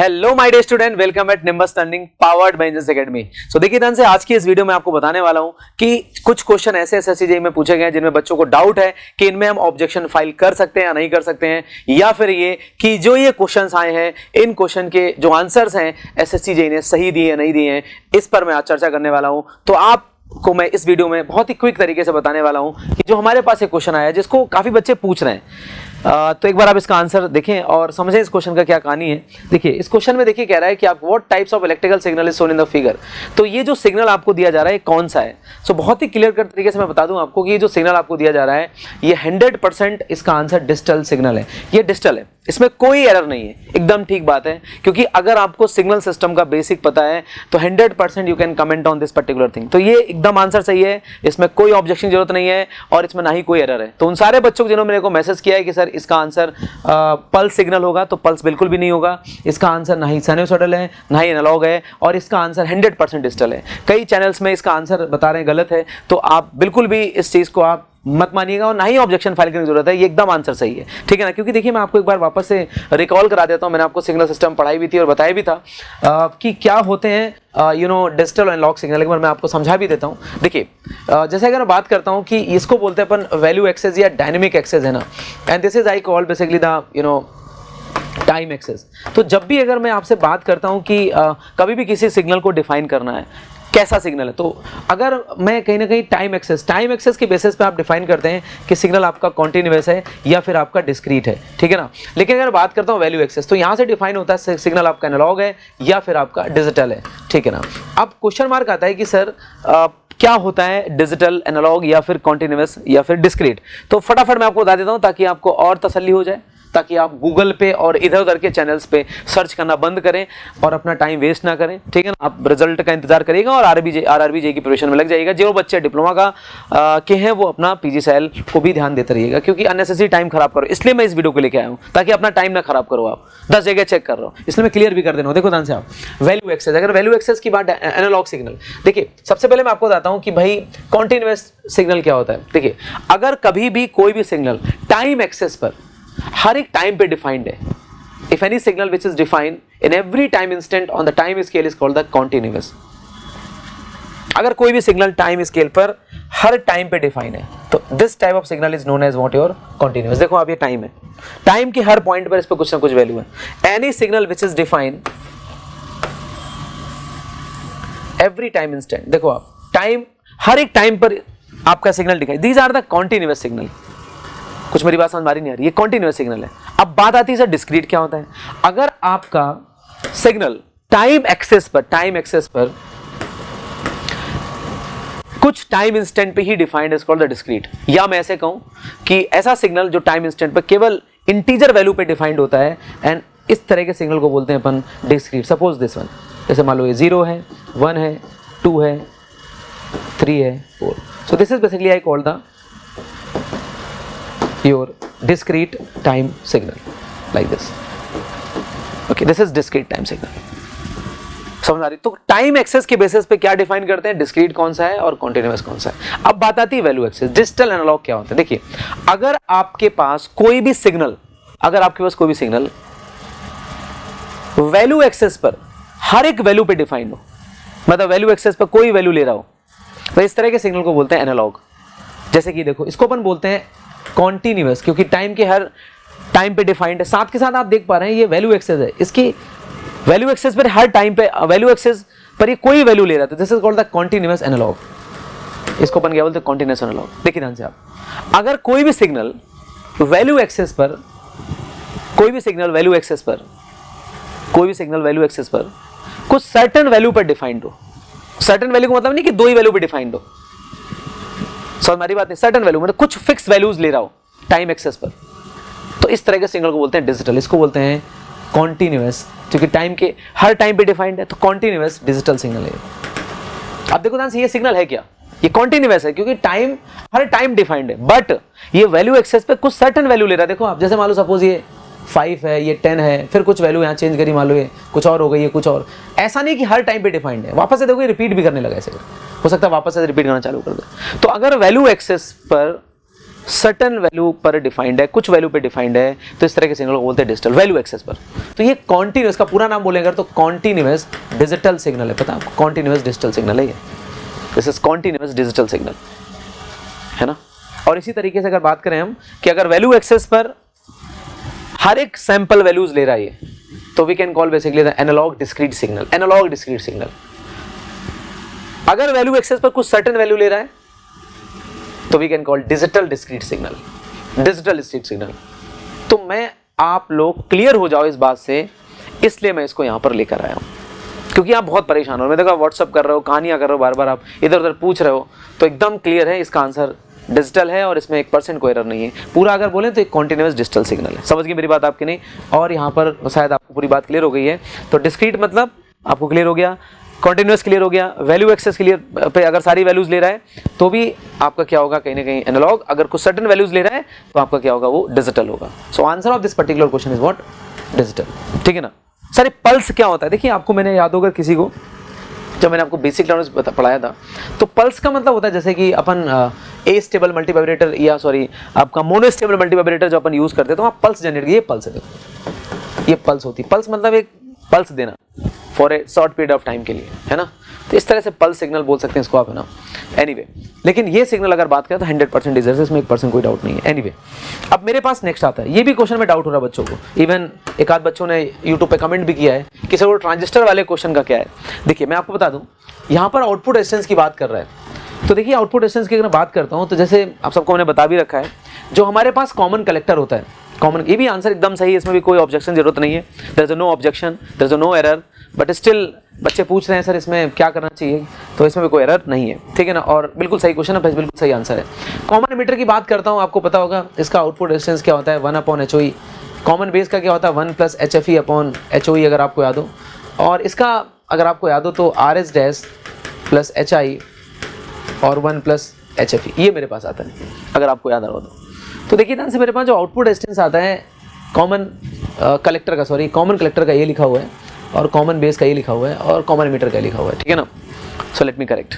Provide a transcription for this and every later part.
Hello my dear student, welcome at Nimbus learning powered by engineers academy. So देखिए ध्यान से, आज की इस वीडियो में आपको बताने वाला हूं कि कुछ क्वेश्चन ऐसे एसएससी जेईई में पूछे गए हैं जिनमें बच्चों को डाउट है कि इनमें हम ऑब्जेक्शन फाइल कर सकते हैं या नहीं कर सकते हैं, या फिर ये कि जो ये क्वेश्चंस आए हैं इन क्वेश्चन के जो आंसर्स हैं एसएससी जेईई ने सही दिए या नहीं दिए हैं, इस पर मैं आज चर्चा करने वाला हूं। तो आपको मैं इस वीडियो में बहुत ही क्विक तरीके से बताने वाला हूं कि जो हमारे पास एक क्वेश्चन आया है जिसको काफी बच्चे पूछ रहे हैं, तो एक बार आप इसका आंसर देखें और समझें इस क्वेश्चन का क्या कहानी है। देखिए इस क्वेश्चन में देखिए कह रहा है कि आप what types of electrical signal is shown in the figure. तो ये जो सिग्नल आपको दिया जा रहा है कौन सा है। सो बहुत ही क्लियर कट तरीके से मैं बता दूं आपको कि ये जो सिग्नल आपको दिया जा रहा है ये 100% इसका आंसर डिजिटल सिग्नल है। ये डिजिटल है, इसमें कोई एरर नहीं है, एकदम ठीक बात है। क्योंकि अगर आपको सिग्नल सिस्टम का बेसिक पता है तो 100% you can comment on this particular thing. तो ये एकदम आंसर सही है, इसमें कोई ऑब्जेक्शन की जरूरत नहीं है और इसमें ना ही कोई एरर है। तो उन सारे बच्चों को जिन्होंने मेरे को मैसेज किया है कि सर इसका आंसर पल्स सिग्नल होगा, तो पल्स बिल्कुल भी नहीं होगा। इसका आंसर ना ही साइनसॉइडल है ना ही एनालॉग है और इसका आंसर 100% डिजिटल है। कई चैनल्स में इसका आंसर बता रहे हैं गलत है, तो आप बिल्कुल भी इस चीज को आप मत मानिएगा और ना ही ऑब्जेक्शन फाइल करने की जरूरत है। ये एकदम आंसर सही है, ठीक है ना। क्योंकि देखिए मैं आपको एक बार वापस से रिकॉल करा देता हूं, मैंने आपको सिग्नल सिस्टम पढ़ाई भी थी और बताया भी था कि क्या होते हैं डिजिटल और एनालॉग सिग्नल। एक बार मैं आपको समझा भी देता हूं। देखिए जैसे अगर मैं बात करता हूं कि इसको बोलते हैं अपन वैल्यू एक्सेस या डायनेमिक एक्सेस, है ना। And this is I call basically the time axis. तो जब भी अगर मैं आपसे बात करता हूं कि कभी भी किसी सिग्नल को डिफाइन करना है कैसा सिग्नल है, तो अगर मैं कहीं ना कहीं टाइम एक्सेस के बेसिस पे आप डिफाइन करते हैं कि सिग्नल आपका कॉन्टिन्यूअस है या फिर आपका डिस्क्रीट है, ठीक है ना। लेकिन अगर बात करता हूं वैल्यू एक्सेस, तो यहां से डिफाइन होता है सिग्नल आपका एनालॉग है या फिर आपका डिजिटल है, ठीक है ना। अब क्वेश्चन मार्क आता है कि सर क्या होता है डिजिटल, एनालॉग या फिर कॉन्टिन्यूअस या फिर डिस्क्रीट। तो फटाफट मैं आपको बता देता हूं ताकि आपको और तसल्ली हो जाए, ताकि आप गूगल पे और इधर उधर के चैनल्स पे सर्च करना बंद करें और अपना टाइम वेस्ट ना करें, ठीक है ना। आप रिजल्ट का इंतजार करिएगा और आरआरबी जेईई की प्रिपरेशन में लग जाइएगा। जो बच्चे डिप्लोमा का के हैं वो अपना पीजीसीएल को भी ध्यान देते रहिएगा, क्योंकि अननेसेसरी टाइम खराब करो। इसलिए मैं इस वीडियो को लेके आया हूँ ताकि अपना टाइम ना खराब करो। आप 10 जगह चेक कर रहे हो, इसलिए मैं क्लियर भी कर देना। देखो ध्यान से आप वैल्यू एक्सेस, अगर वैल्यू एक्सेस की बात, एनालॉग सिग्नल। देखिए सबसे पहले मैं आपको बताता हूँ कि भाई कॉन्टिन्यूअस सिग्नल क्या होता है। देखिए अगर कभी भी कोई भी सिग्नल टाइम एक्सेस पर हर एक टाइम पे डिफाइंड है, if any signal which is defined in every time instant on the time scale is called the continuous। अगर कोई भी सिग्नल टाइम स्केल पर हर टाइम पे डिफाइन है तो this type of signal is known as what your continuous. देखो आप ये टाइम है, टाइम के हर पॉइंट पर इस पर कुछ ना कुछ वैल्यू है। Any signal which is define every time instant, देखो आप टाइम हर एक टाइम पर आपका सिग्नल दिखाई, these are the continuous signal. कुछ मेरी बात समझ में नहीं आ रही, ये कॉन्टिन्यूअस सिग्नल है। अब बात आती है सर डिस्क्रीट क्या होता है। अगर आपका सिग्नल टाइम एक्सेस पर कुछ टाइम इंस्टेंट पे ही defined is called the discrete. या मैं ऐसे कहूं कि ऐसा सिग्नल जो टाइम इंस्टेंट पर केवल इंटीजर वैल्यू पे डिफाइंड होता है, एंड इस तरह के सिग्नल को बोलते हैं अपन डिस्क्रीट। सपोज दिस वन, जैसे मान लो ये 0 है, 1 है, 2 है, 3 है, 4। So this is basically I called the your discrete time signal like this। okay, this is discrete time signal। समझ आ रही। तो टाइम एक्सेस के बेसिस पे क्या डिफाइन करते हैं, डिस्क्रीट कौन सा है और कॉन्टिन्यूअस कौन सा है। अब बात आती है वैल्यू एक्सेस, डिजिटल एनालॉग क्या होता है। देखिए अगर आपके पास कोई भी सिग्नल वैल्यू एक्सेस पर हर एक वैल्यू पे डिफाइंड हो, मतलब वैल्यू एक्सेस पर कोई वैल्यू ले रहा हो, तो इस तरह के सिग्नल को बोलते हैं एनालॉग। जैसे कि देखो इसको अपन बोलते हैं कॉन्टिन्यूअस, क्योंकि टाइम के हर टाइम पे डिफाइंड है। साथ के साथ आप देख पा रहे हैं ये वैल्यू एक्सेस है, इसकी वैल्यू एक्सेस पर हर टाइम पे वैल्यू एक्सेस पर ये कोई वैल्यू ले रहा था। This is called the continuous analog. इसको अपन क्या बोलते हैं, कॉन्टिन्यूअस एनालॉग। देखिए ध्यान से आप, अगर कोई भी सिग्नल वैल्यू एक्सेस पर कुछ सर्टेन वैल्यू पर डिफाइंड हो, सर्टेन वैल्यू का मतलब नहीं कि दो ही वैल्यू पे डिफाइंड हो, सो हमारी बात नहीं, सर्टेन वैल्यू मतलब कुछ फिक्स वैल्यूज ले रहा हो टाइम एक्सेस पर, तो इस तरह के सिग्नल को बोलते हैं डिजिटल। इसको बोलते हैं कॉन्टिन्यूअस, क्योंकि टाइम के हर टाइम पे डिफाइंड है, तो कॉन्टिन्यूअस डिजिटल सिग्नल है। अब देखो ध्यान से, ये सिग्नल है क्या, ये कॉन्टिन्यूअस है क्योंकि टाइम हर टाइम डिफाइंड है, बट ये वैल्यू एक्सेस पे कुछ सर्टेन वैल्यू ले रहा है। देखो आप, जैसे मान लो सपोज ये 5 है, ये 10 है, फिर कुछ वैल्यू यहाँ चेंज करी, मान लो ये कुछ और हो गई, ये कुछ और। ऐसा नहीं कि हर टाइम पे डिफाइंड है। वापस से देखो ये रिपीट भी करने लगा, ऐसे हो सकता है वापस से रिपीट करना चालू कर दे। तो अगर वैल्यू एक्सेस पर सर्टन वैल्यू पर डिफाइंड है, कुछ वैल्यू पे डिफाइंड है, तो इस तरह के सिग्नल को बोलते हैं डिजिटल वैल्यू एक्सेस पर। तो ये कॉन्टिन्यूस, का पूरा नाम बोलेंगे तो कॉन्टिन्यूस डिजिटल सिग्नल है, पता है आपको, कॉन्टिन्यूस डिजिटल सिग्नल है ये, this is continuous digital signal, है ना। और इसी तरीके से अगर बात करें हम कि अगर वैल्यू एक्सेस पर हर एक सैंपल वैल्यूज ले रहा है तो we can call basically the analog discrete signal, analog discrete signal. अगर वैल्यू एक्सेस पर कुछ सर्टेन वैल्यू ले रहा है तो we can call digital discrete signal, digital discrete signal. तो मैं आप लोग क्लियर हो जाओ इस बात से, इसलिए मैं इसको यहां पर लेकर आया हूं, क्योंकि आप बहुत परेशान हो, मैं देखा व्हाट्सअप कर रहे हो, कहानियां कर रहे हो, बार बार आप इधर उधर पूछ रहे हो, तो एकदम क्लियर है इसका आंसर डिजिटल है और इसमें 1% कोई एरर नहीं है। पूरा अगर बोलें तो एक कॉन्टिन्यूस डिजिटल सिग्नल है। समझ गई मेरी बात आपकी नहीं? और यहाँ पर शायद आपको पूरी बात क्लियर हो गई है। तो डिस्क्रीट मतलब आपको क्लियर हो गया, कॉन्टिन्यूस क्लियर हो गया, वैल्यू एक्सेस क्लियर पे अगर सारी वैल्यूज ले रहा है तो भी आपका क्या होगा, कहीं ना कहीं एनालॉग। अगर कुछ सर्टेन वैल्यूज ले रहा है तो आपका क्या होगा, वो डिजिटल होगा। So answer of this particular question is what, digital. ठीक है ना। सर पल्स क्या होता है? देखिए आपको मैंने याद होगा किसी को, जब मैंने आपको बेसिक नॉलेज पढ़ाया था, तो पल्स का मतलब होता है जैसे कि अपन ए स्टेबल मल्टीवाइब्रेटर या सॉरी आपका मोनो स्टेबल मल्टीवाइब्रेटर जो अपन यूज करते हैं तो वहाँ पल्स जनरेट, ये पल्स है, देखो ये पल्स होती है। पल्स मतलब एक पल्स देना for a short period of time के लिए, है ना। तो इस तरह से पल्स सिग्नल बोल सकते हैं इसको आप, है ना। एनीवे, लेकिन ये सिग्नल अगर बात करें तो 100% डिजिटल है, इसमें 1% कोई डाउट नहीं है। एनीवे, अब मेरे पास नेक्स्ट आता है, ये भी क्वेश्चन में डाउट हो रहा है बच्चों को, इवन एक आध बच्चों ने यूट्यूब पे कमेंट भी किया है कि सर वो ट्रांजिस्टर वाले क्वेश्चन का क्या है। देखिए मैं आपको बता दूं, यहाँ पर आउटपुट रेजिस्टेंस की बात कर रहा है। तो देखिए आउटपुट रेजिस्टेंस की अगर बात करता हूँ तो जैसे आप सबको मैंने बता भी रखा है, जो हमारे पास कॉमन कलेक्टर होता है, कॉमन, ये भी आंसर एकदम सही है, इसमें भी कोई ऑब्जेक्शन जरूरत नहीं है, there is no objection, there is no error, but still बच्चे पूछ रहे हैं सर इसमें क्या करना चाहिए, तो इसमें भी कोई एरर नहीं है, ठीक है ना। और बिल्कुल सही क्वेश्चन है, बिल्कुल सही आंसर है। कॉमन एमिटर की बात करता हूँ, आपको पता होगा इसका आउटपुट रेजिस्टेंस क्या होता है, 1/HOE। कॉमन बेस का क्या होता है, 1 + HFE/HOE, अगर आपको याद हो। और इसका अगर आपको याद हो तो RS डैश + HI और 1 + HFE, ये मेरे पास आता है अगर आपको याद आ रहा हो तो देखिए ध्यान से, मेरे पास जो आउटपुट रेजिस्टेंस आता है कॉमन कलेक्टर का, सॉरी कॉमन कलेक्टर का ये लिखा हुआ है और कॉमन बेस का ये लिखा हुआ है और कॉमन एमिटर का लिखा हुआ है, ठीक है ना। So let me correct.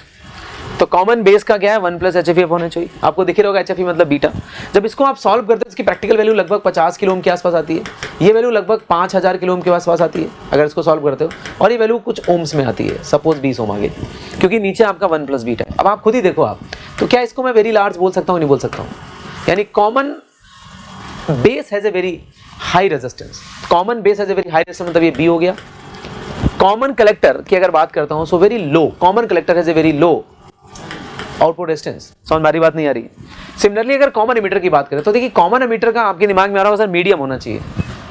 तो कॉमन बेस का क्या है, 1 + HFE/HOE, आपको दिख रहा होगा HFE मतलब बीटा। जब इसको आप सॉल्व करते हैं इसकी प्रैक्टिकल वैल्यू लगभग 50 किलो ओम के आसपास आती है, ये वैल्यू लगभग 5000 किलो ओम के आसपास आती है अगर इसको सॉल्व करते हो, और ये वैल्यू कुछ ओम्स में आती है, सपोज 20 ओम आगे, क्योंकि नीचे आपका 1 + बीटा है। अब आप खुद ही देखो आप, तो क्या इसको मैं वेरी लार्ज बोल सकता हूँ, नहीं बोल सकता हूँ, यानी common base has a very high resistance, common base has a very high resistance, मतलब ये बी हो गया। कॉमन कलेक्टर की अगर बात करता हूं, so very low, common collector has a very low output resistance. समझ में आ रही बात, नहीं आ रही? सिमिलरली अगर कॉमन एमिटर की बात करें तो देखिए कॉमन एमिटर का आपके दिमाग में आ रहा होगा सर मीडियम होना चाहिए,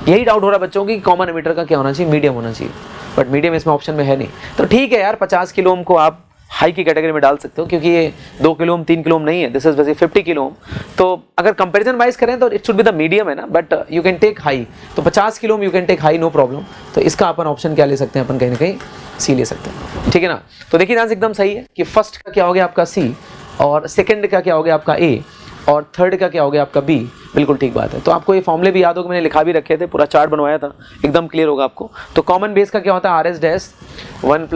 यही डाउट हो रहा है बच्चों की, कॉमन एमिटर का क्या होना चाहिए, मीडियम होना चाहिए, बट मीडियम इसमें ऑप्शन में है नहीं। तो ठीक है यार, 50 किलो ओम को आप हाई की कैटेगरी में डाल सकते हो, क्योंकि ये 2 किलो ओम 3 किलो ओम नहीं है, दिस इज वैसे 50 किलो ओम। तो अगर कंपैरिजन वाइज करें तो it should be the medium, है ना, but you can take high, तो 50 kilo ohm you can take high, no problem. तो इसका अपन ऑप्शन क्या ले सकते हैं, अपन कहीं ना कहीं सी ले सकते हैं, ठीक है ना। तो देखिए आंसर एकदम सही है कि फर्स्ट का क्या हो गया आपका सी, और सेकंड का क्या हो गया आपका ए, और थर्ड का क्या हो गया आपका बी, बिल्कुल ठीक बात है। तो आपको ये फॉर्मूले भी याद होगा, मैंने लिखा भी रखे थे, पूरा चार्ट बनवाया था, एकदम क्लियर होगा आपको। तो कॉमन बेस का क्या होता है, RS डैश + HI/1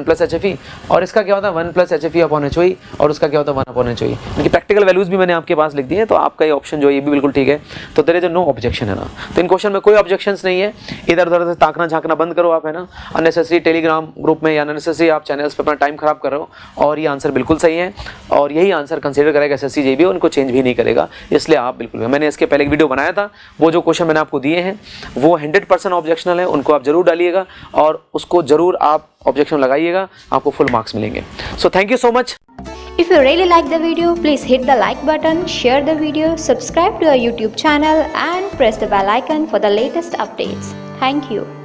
+ HFE, और इसका क्या होता है 1 + HFE/HOE, और उसका क्या होता है 1/HOE। इनकी प्रैक्टिकल वैल्यूज भी मैंने आपके पास लिख दी है, तो आपका ये ऑप्शन जो है ये भी बिल्कुल ठीक है। तो तेरे जो नो ऑब्जेक्शन है ना, तो इन क्वेश्चन में कोई ऑब्जेक्शन नहीं है, इधर उधर से ताकना झांकना बंद करो आप, है ना। अननेसेसरी टेलीग्राम ग्रुप में या अननेसेसरी आप चैनल्स पर अपना टाइम खराब कर रहे हो, और ये आंसर बिल्कुल सही है, और यही आंसर कंसिडर करेगा SSC JB, उनको चेंज भी नहीं करेगा, इसलिए आप बिल्कुल, मैंने इसके पहले एक वीडियो बनाया था, वो जो क्वेश्चन मैंने आपको दिए हैं वो 100% ऑब्जेक्शनल है, उनको आप जरूर डालिएगा और उसको जरूर आप ऑब्जेक्शन लगाइएगा, आपको फुल मार्क्स मिलेंगे। So thank you so much. If you really like the video, please hit the like button, share the video, subscribe to our YouTube channel and press the bell icon for the latest updates. Thank you.